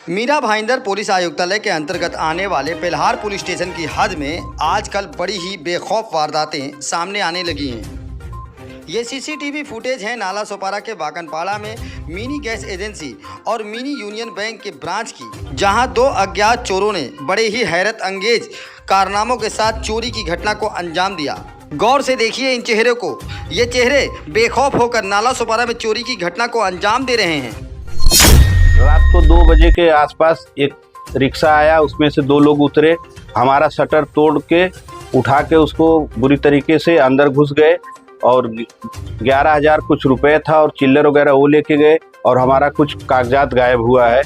Meera Bhayandar police आयुक्तालय के अंतर्गत आने वाले पेल्हार पुलिस स्टेशन की हद में आजकल बड़ी ही बेखौफ वारदातें सामने आने लगी हैं। ये सीसीटीवी फुटेज है नाला सोपारा के बाकनपाड़ा में मिनी गैस एजेंसी और मिनी यूनियन बैंक के ब्रांच की, जहां दो अज्ञात चोरों ने बड़े ही हैरत अंगेज कारनामों के साथ चोरी की घटना को अंजाम दिया। गौर से देखिए इन चेहरों को, ये चेहरे बेखौफ होकर नाला सोपारा में चोरी की घटना को अंजाम दे रहे हैं। रात को 2 बजे के आसपास एक रिक्शा आया, उसमें से 2 लोग उतरे, हमारा शटर तोड़ के उठा के उसको बुरी तरीके से अंदर घुस गए और 11,000 कुछ रुपए था और चिल्लर वगैरह वो लेके गए और हमारा कुछ कागजात गायब हुआ है।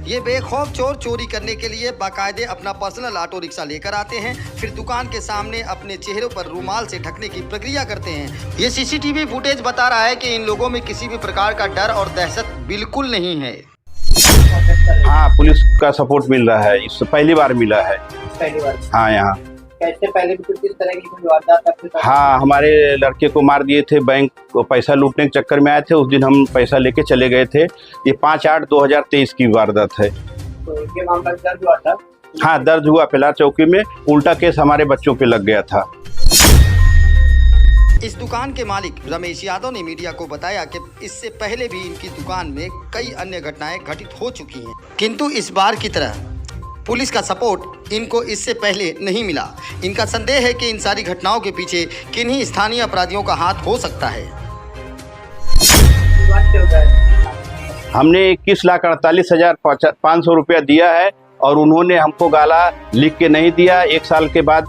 ये बेखौफ चोर चोरी करने के लिए बाकायदे अपना पर्सनल ऑटो रिक्शा लेकर आते हैं, फिर दुकान के सामने अपने चेहरों पर रुमाल से ढकने की प्रक्रिया करते हैं। ये सीसीटीवी फुटेज बता रहा है कि इन लोगों में किसी भी प्रकार का डर और दहशत बिल्कुल नहीं है। हाँ, पुलिस का सपोर्ट मिल रहा है, इससे पहली बार मिला है। पहली बार? हाँ, यहाँ कैसे पहले भी कुछ इस तरह की कोई वारदात आपके साथ? हाँ, हमारे लड़के को मार दिए थे, बैंक को पैसा लूटने के चक्कर में आए थे। उस दिन हम पैसा लेके चले गए थे। ये 5/8/2023 की वारदात है। तो ये मामला दर्ज हुआ था? हाँ, दर्ज हुआ पेल्हार चौकी में। उल्टा केस हमारे बच्चों पे लग गया था। इस दुकान के मालिक रमेश यादव ने मीडिया को बताया कि इससे पहले भी इनकी दुकान में कई अन्य घटनाएं घटित हो चुकी हैं, किंतु इस बार की तरह पुलिस का सपोर्ट इनको इससे पहले नहीं मिला। इनका संदेह है कि इन सारी घटनाओं के पीछे किन्हीं स्थानीय अपराधियों का हाथ हो सकता है। हमने 21,48,500 रुपया दिया है और उन्होंने हमको गाला लिख के नहीं दिया। 1 साल के बाद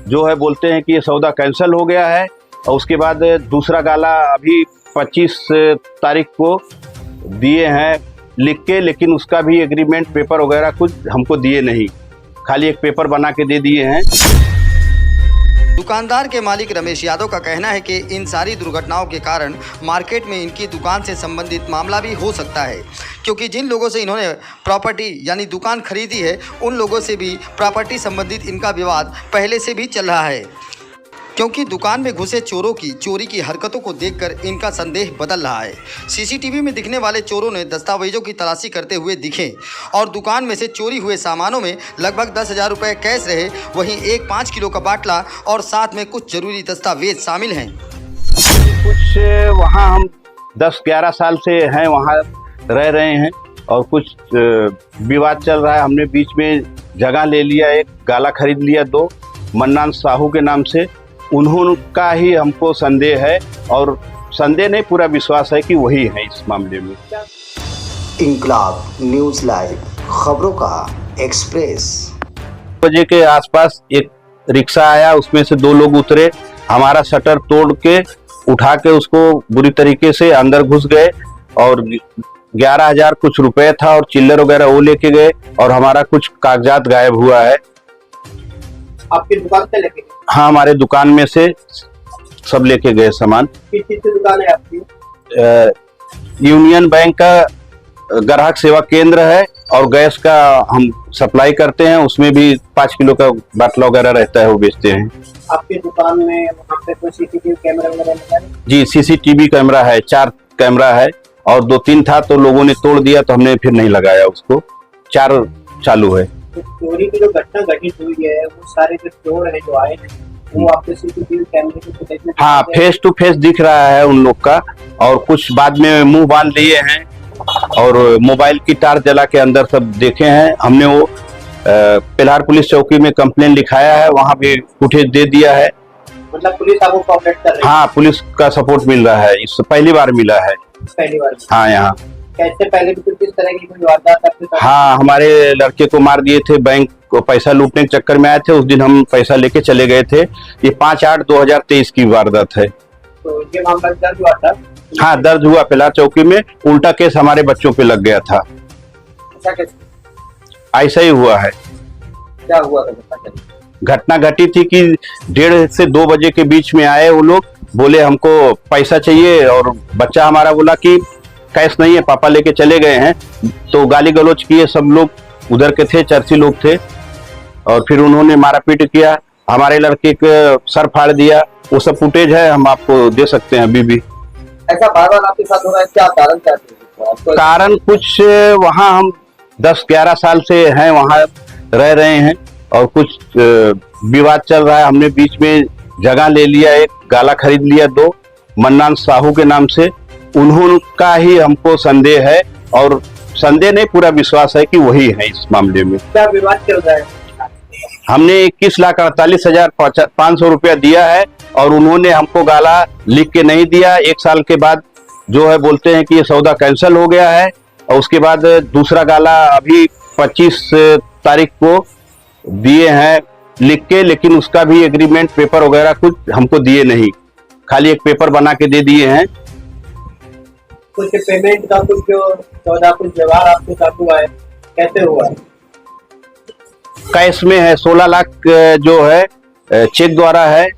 जो है बोलते हैं कि ये सौदा कैंसिल हो गया है और उसके बाद दूसरा गाला अभी 25 तारीख को दिए हैं लिख के, लेकिन उसका भी एग्रीमेंट पेपर वगैरह कुछ हमको दिए नहीं, खाली एक पेपर बना के दे दिए हैं। दुकानदार के मालिक रमेश यादव का कहना है कि इन सारी दुर्घटनाओं के कारण मार्केट में इनकी दुकान से संबंधित मामला भी हो सकता है, क्योंकि जिन लोगों से इन्होंने प्रॉपर्टी यानी दुकान खरीदी है उन लोगों से भी प्रॉपर्टी संबंधित इनका विवाद पहले से भी चल रहा है, क्योंकि दुकान में घुसे चोरों की चोरी की हरकतों को देखकर इनका संदेह बदल रहा है। सीसीटीवी में दिखने वाले चोरों ने दस्तावेजों की तलाशी करते हुए दिखे और दुकान में से चोरी हुए सामानों में लगभग 10,000 रुपये कैश रहे, वहीं एक 5 किलो का बाटला और साथ में कुछ जरूरी दस्तावेज शामिल हैं। कुछ वहाँ हम 10-11 साल से हैं, वहाँ रह रहे हैं और कुछ विवाद चल रहा है। हमने बीच में जगह ले लिया, एक गाला खरीद लिया 2 मन्नान साहू के नाम से। उन्होंने ही हमको संदेह है और संदेह नहीं, पूरा विश्वास है कि वही है इस मामले में। इंकलाब न्यूज़ लाइव, खबरों का एक्सप्रेस। 2 बजे के आसपास एक रिक्शा आया, उसमें से 2 लोग उतरे, हमारा शटर तोड़ के उठा के उसको बुरी तरीके से अंदर घुस गए और 11,000 कुछ रुपए था और चिल्लर वगैरह वो लेके गए और हमारा कुछ कागजात गायब हुआ है। आपकी दुकान से लेके? हाँ, हमारे दुकान में से सब लेके गए सामान। किस चीज की दुकान है आपकी? यूनियन बैंक का ग्राहक सेवा केंद्र है और गैस का हम सप्लाई करते हैं, उसमें भी 5 किलो का बाटला वगैरह रहता है, वो बेचते हैं। आपकी दुकान में वहाँ पे कोई सीसीटीवी कैमरा वगैरह लगा है? जी, सीसीटीवी कैमरा है, 4 कैमरा है और 2-3 था तो लोगों ने तोड़ दिया तो हमने फिर नहीं लगाया उसको। 4 चालू है। तो चोरी की जो घटना घटित हुई है वो सारे जो चोर है जो आए हैं वो आपके सीसीटीवी कैमरे की फुटेज में? हाँ, फेस टू फेस दिख रहा है उन लोग का और कुछ बाद में मुंह बांध लिए हैं और मोबाइल की तार जला के अंदर सब देखे हैं। हमने वो पेल्हार पुलिस चौकी में कंप्लेन लिखाया है, वहाँ भी फुटेज दे दिया है। मतलब पुलिस आपको कोऑपरेट कर रही है? हाँ, पुलिस का सपोर्ट मिल रहा है, इससे पहली बार मिला है। पहली बार? हाँ, यहाँ कैसे पहले भी कुछ इस तरह की कोई वारदात आपके साथ? हाँ, हमारे लड़के को मार दिए थे, बैंक को पैसा लूटने के चक्कर में आए थे। उस दिन हम पैसा लेके चले गए थे। ये 5/8/2023 की वारदात है। तो ये मामला दर्ज हुआ था? हाँ, दर्ज हुआ पेल्हार चौकी में। उल्टा केस हमारे बच्चों पे लग गया था। ऐसा कैसे? ऐसा ही हुआ है। क्या हुआ था? घटना घटी थी कि 1:30 से 2 बजे के बीच में आए वो लोग, बोले हमको पैसा चाहिए और बच्चा हमारा बोला कि कैश नहीं है, पापा लेके चले गए हैं। तो गाली गलौज किए, सब लोग उधर के थे, चर्ची लोग थे और फिर उन्होंने मारा पीट किया, हमारे लड़के के सर फाड़ दिया। वो सब फुटेज है, हम आपको दे सकते हैं अभी भी। ऐसा बार बार आपके साथ हो रहा है, क्या कारण क्या है? कारण कुछ वहाँ हम 10-11 साल से हैं, वहाँ रह रहे हैं और कुछ विवाद चल रहा है। हमने बीच में जगह ले लिया, एक गाला खरीद लिया 2 मन्नान साहू के नाम से। उन्होंने ही हमको संदेह है, और संदेह नहीं, पूरा विश्वास है कि वही है इस मामले में। क्या विवाद चल रहा है? हमने 21,48,500 रुपया दिया है और उन्होंने हमको गाला लिख के नहीं दिया। 1 साल के बाद जो है बोलते हैं कि ये सौदा कैंसिल हो गया है, और उसके बाद दूसरा गाला अभी 25 तारीख को दिए हैं लिख के, लेकिन उसका भी एग्रीमेंट पेपर वगैरह कुछ हमको दिए नहीं, खाली एक पेपर बना के दे दिए हैं। कुछ पेमेंट का कुछ जो सौदा कुछ व्यवहार आपके साथ हुआ है, कैसे हुआ है? कैश में है 16 लाख जो है चेक द्वारा है।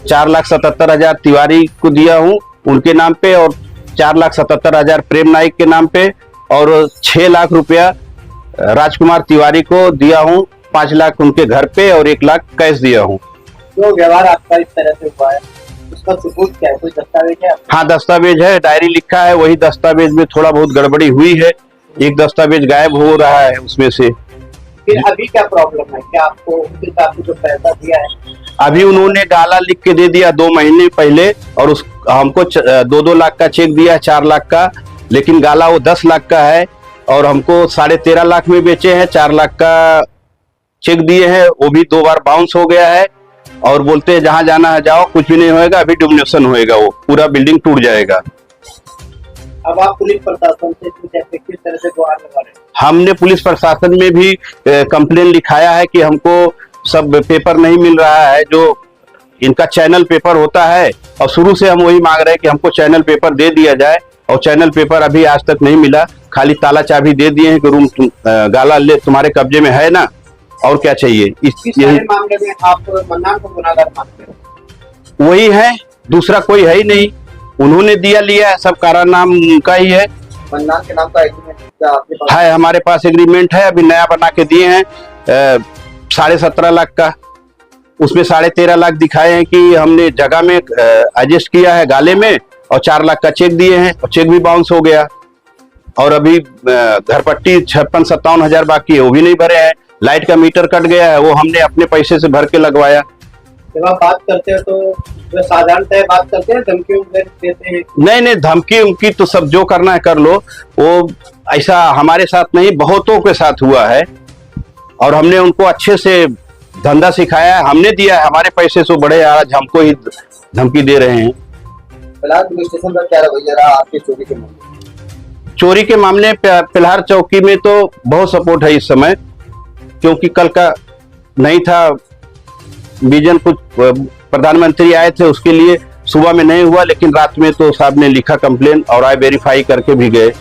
4,77,000 तिवारी को दिया हूँ उनके नाम पे, और 4,77,000 प्रेम नाइक के नाम पे, और 6 लाख रुपया राजकुमार तिवारी को दिया हूँ। 5 लाख उनके घर पे और 1 लाख कैश दिया हूँ। जो व्यवहार आपका इस तरह से हुआ है उसका सबूत क्या है? कोई दस्तावेज है? हाँ, दस्तावेज है, डायरी लिखा है, वही दस्तावेज में थोड़ा बहुत गड़बड़ी हुई है, एक दस्तावेज गायब हो रहा है उसमें से। फिर अभी क्या प्रॉब्लम है? क्या आपको उनके हिसाब से जो पैसा दिया है? अभी उन्होंने गाला लिख के दे दिया 2 महीने पहले, और उस हमको 2-2 लाख का चेक दिया, 4 लाख का, लेकिन गाला वो 10 लाख का है, और हमको 13.5 लाख में बेचे हैं। 4 लाख का चेक दिए हैं, वो भी 2 बार बाउंस हो गया है, और बोलते हैं जहां जाना है जाओ, कुछ भी नहीं होएगा, अभी डोमिनेशन होएगा, वो पूरा बिल्डिंग टूट जाएगा। अब आप पुलिस प्रशासन से किस तरह से गुहार लगा रहे हैं? हमने पुलिस प्रशासन में भी कंप्लेन लिखाया है कि हमको सब पेपर नहीं मिल रहा है, जो इनका चैनल पेपर होता है, और शुरू से हम वही मांग रहे हैं कि हमको चैनल पेपर दे दिया जाए, और चैनल पेपर अभी आज तक नहीं मिला। खाली ताला चाबी दे दिए हैं कि रूम गाला ले तुम्हारे कब्जे में है ना, और क्या चाहिए। इस सारे मामले में आप मन्नान को गुनाहगार मानते हो? वही है, दूसरा कोई है ही नहीं। उन्होंने दिया लिया है, सब कारा नाम उनका ही है। मन्नान के नाम का एग्रीमेंट क्या आपके पास है? हमारे पास एग्रीमेंट है, अभी नया बना के दिए हैं 17.5 लाख का। उसमें 13.5 लाख दिखाए हैं कि हमने जगह में एडजस्ट किया है गाले में, और 4 लाख का चेक दिए हैं, और चेक भी बाउंस हो गया। और अभी घर पट्टी 56-57 हजार बाकी है, वो भी नहीं भरे हैं। लाइट का मीटर कट गया है, वो हमने अपने पैसे से भर के लगवाया। जब आप बात करते हो तो जो साधारणतः बात करते हैं धमकी देते हैं? नहीं, धमकी उमकी तो सब जो करना है कर लो, वो ऐसा हमारे साथ नहीं, बहुतों के साथ हुआ है, और हमने उनको अच्छे से धंधा सिखाया है, हमने दिया है, हमारे पैसे से बड़े आज हमको ही धमकी दे रहे हैं। फिलहाल पुलिस स्टेशन का क्या रवैया रहा आपके चोरी के मामले? चोरी के मामले फिलहाल चौकी में तो बहुत सपोर्ट है इस समय, क्योंकि कल का नहीं था विजन, कुछ प्रधानमंत्री आए थे उसके लिए, सुबह में नहीं हुआ, लेकिन रात में तो साहब ने लिखा कंप्लेन और आए वेरीफाई करके भी गए।